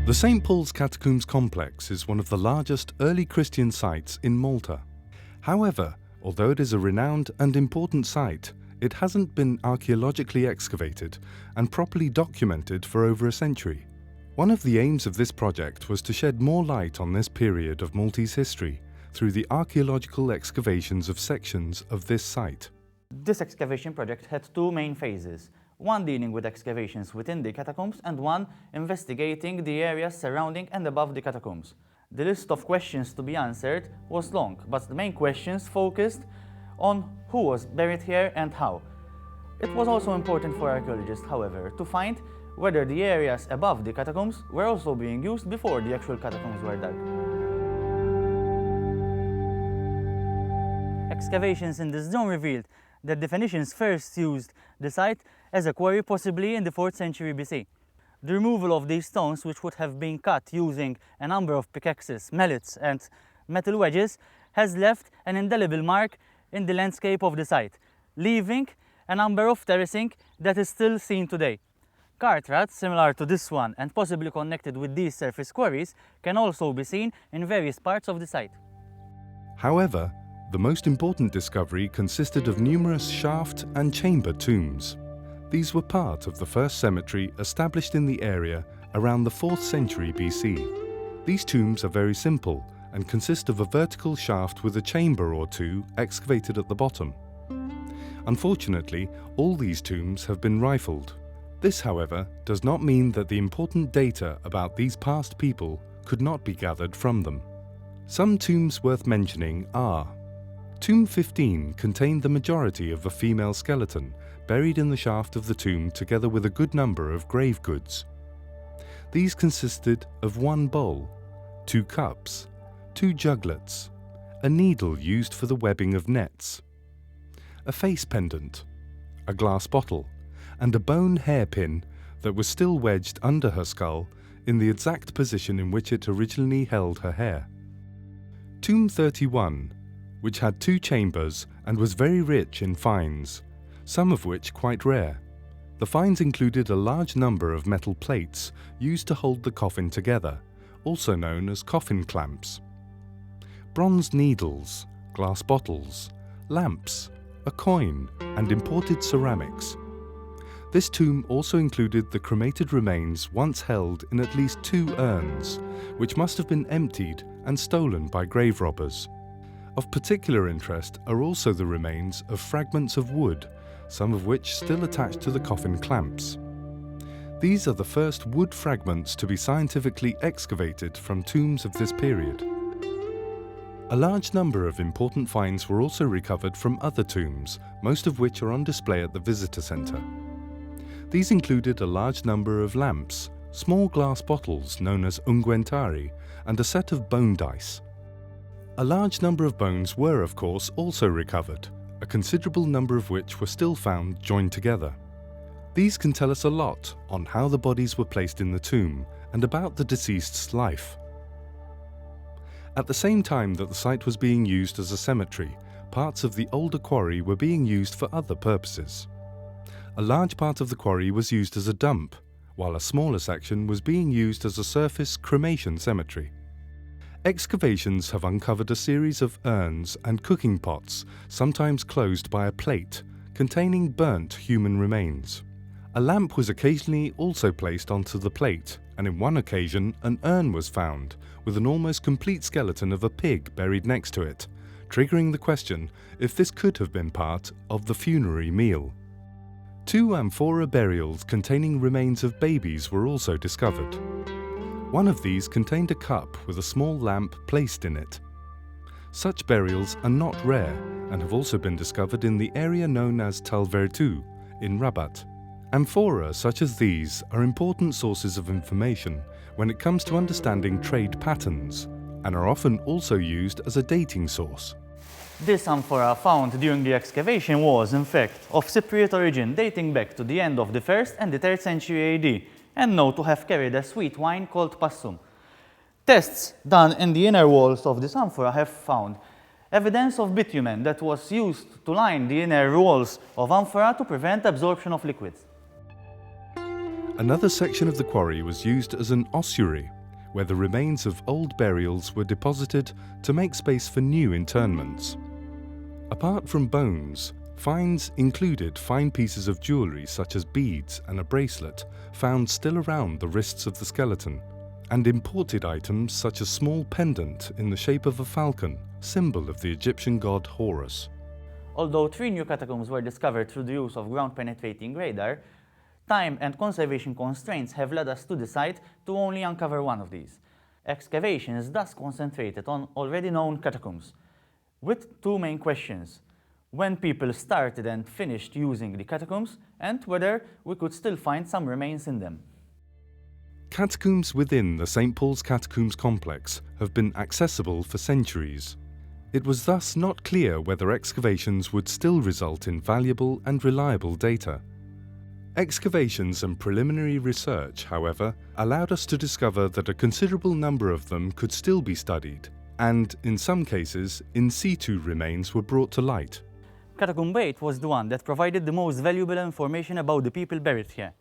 The St. Paul's Catacombs complex is one of the largest early Christian sites in Malta. However, although it is a renowned and important site, it hasn't been archaeologically excavated and properly documented for over a century. One of the aims of this project was to shed more light on this period of Maltese history through the archaeological excavations of sections of this site. This excavation project had two main phases, one dealing with excavations within the catacombs and one investigating the areas surrounding and above the catacombs. The list of questions to be answered was long, but the main questions focused on who was buried here and how. It was also important for archaeologists, however, to find whether the areas above the catacombs were also being used before the actual catacombs were dug. Excavations in this zone revealed that the Phoenicians first used the site as a quarry, possibly in the 4th century BC. The removal of these stones, which would have been cut using a number of pickaxes, mallets and metal wedges, has left an indelible mark in the landscape of the site, leaving a number of terracing that is still seen today. Cart ruts similar to this one and possibly connected with these surface quarries can also be seen in various parts of the site. However, the most important discovery consisted of numerous shaft and chamber tombs. These were part of the first cemetery established in the area around the 4th century BC. These tombs are very simple and consist of a vertical shaft with a chamber or two excavated at the bottom. Unfortunately, all these tombs have been rifled. This, however, does not mean that the important data about these past people could not be gathered from them. Some tombs worth mentioning are: Tomb 15 contained the majority of a female skeleton buried in the shaft of the tomb together with a good number of grave goods. These consisted of one bowl, 2 cups, 2 juglets, a needle used for the webbing of nets, a face pendant, a glass bottle, and a bone hairpin that was still wedged under her skull in the exact position in which it originally held her hair. Tomb 31, which had 2 chambers and was very rich in finds, some of which quite rare. The finds included a large number of metal plates used to hold the coffin together, also known as coffin clamps, bronze needles, glass bottles, lamps, a coin, and imported ceramics. This tomb also included the cremated remains once held in at least 2 urns, which must have been emptied and stolen by grave robbers. Of particular interest are also the remains of fragments of wood, some of which still attached to the coffin clamps. These are the first wood fragments to be scientifically excavated from tombs of this period. A large number of important finds were also recovered from other tombs, most of which are on display at the visitor centre. These included a large number of lamps, small glass bottles known as unguentari, and a set of bone dice. A large number of bones were, of course, also recovered, a considerable number of which were still found joined together. These can tell us a lot on how the bodies were placed in the tomb and about the deceased's life. At the same time that the site was being used as a cemetery, parts of the older quarry were being used for other purposes. A large part of the quarry was used as a dump, while a smaller section was being used as a surface cremation cemetery. Excavations have uncovered a series of urns and cooking pots, sometimes closed by a plate, containing burnt human remains. A lamp was occasionally also placed onto the plate, and in one occasion an urn was found, with an almost complete skeleton of a pig buried next to it, triggering the question if this could have been part of the funerary meal. 2 Amphora burials containing remains of babies were also discovered. One of these contained a cup with a small lamp placed in it. Such burials are not rare and have also been discovered in the area known as Talvertu in Rabat. Amphora such as these are important sources of information when it comes to understanding trade patterns, and are often also used as a dating source. This amphora found during the excavation was, in fact, of Cypriot origin, dating back to the end of the 1st and the 3rd century AD, and known to have carried a sweet wine called passum. Tests done in the inner walls of this amphora have found evidence of bitumen that was used to line the inner walls of amphora to prevent absorption of liquids. Another section of the quarry was used as an ossuary, where the remains of old burials were deposited to make space for new interments. Apart from bones, finds included fine pieces of jewellery such as beads and a bracelet found still around the wrists of the skeleton, and imported items such as small pendant in the shape of a falcon, symbol of the Egyptian god Horus. Although 3 new catacombs were discovered through the use of ground-penetrating radar, time and conservation constraints have led us to decide to only uncover one of these. Excavations thus concentrated on already known catacombs, with 2 main questions: when people started and finished using the catacombs, and whether we could still find some remains in them. Catacombs within the St. Paul's Catacombs complex have been accessible for centuries. It was thus not clear whether excavations would still result in valuable and reliable data. Excavations and preliminary research, however, allowed us to discover that a considerable number of them could still be studied, and, in some cases, in situ remains were brought to light. Catacomb 8 was the one that provided the most valuable information about the people buried here.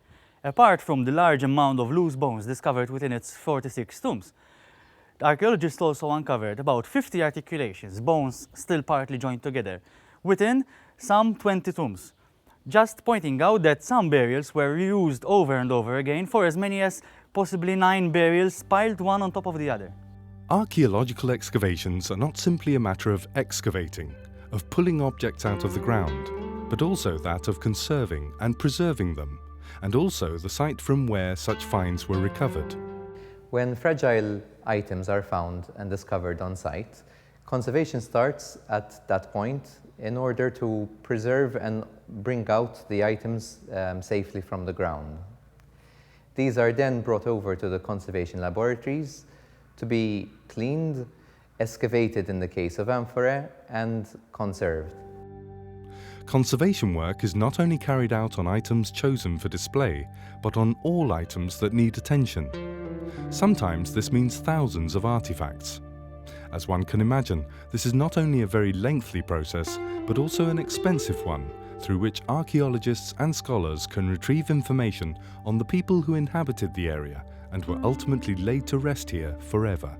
Apart from the large amount of loose bones discovered within its 46 tombs, the archaeologists also uncovered about 50 articulations, bones still partly joined together, within some 20 tombs, just pointing out that some burials were reused over and over again for as many as possibly 9 burials piled one on top of the other. Archaeological excavations are not simply a matter of excavating, of pulling objects out of the ground, but also that of conserving and preserving them, and also the site from where such finds were recovered. When fragile items are found and discovered on site, conservation starts at that point in order to preserve and bring out the items safely from the ground. These are then brought over to the conservation laboratories to be cleaned, excavated in the case of Amphora, and conserved. Conservation work is not only carried out on items chosen for display, but on all items that need attention. Sometimes this means thousands of artifacts. As one can imagine, this is not only a very lengthy process, but also an expensive one, through which archaeologists and scholars can retrieve information on the people who inhabited the area and were ultimately laid to rest here forever.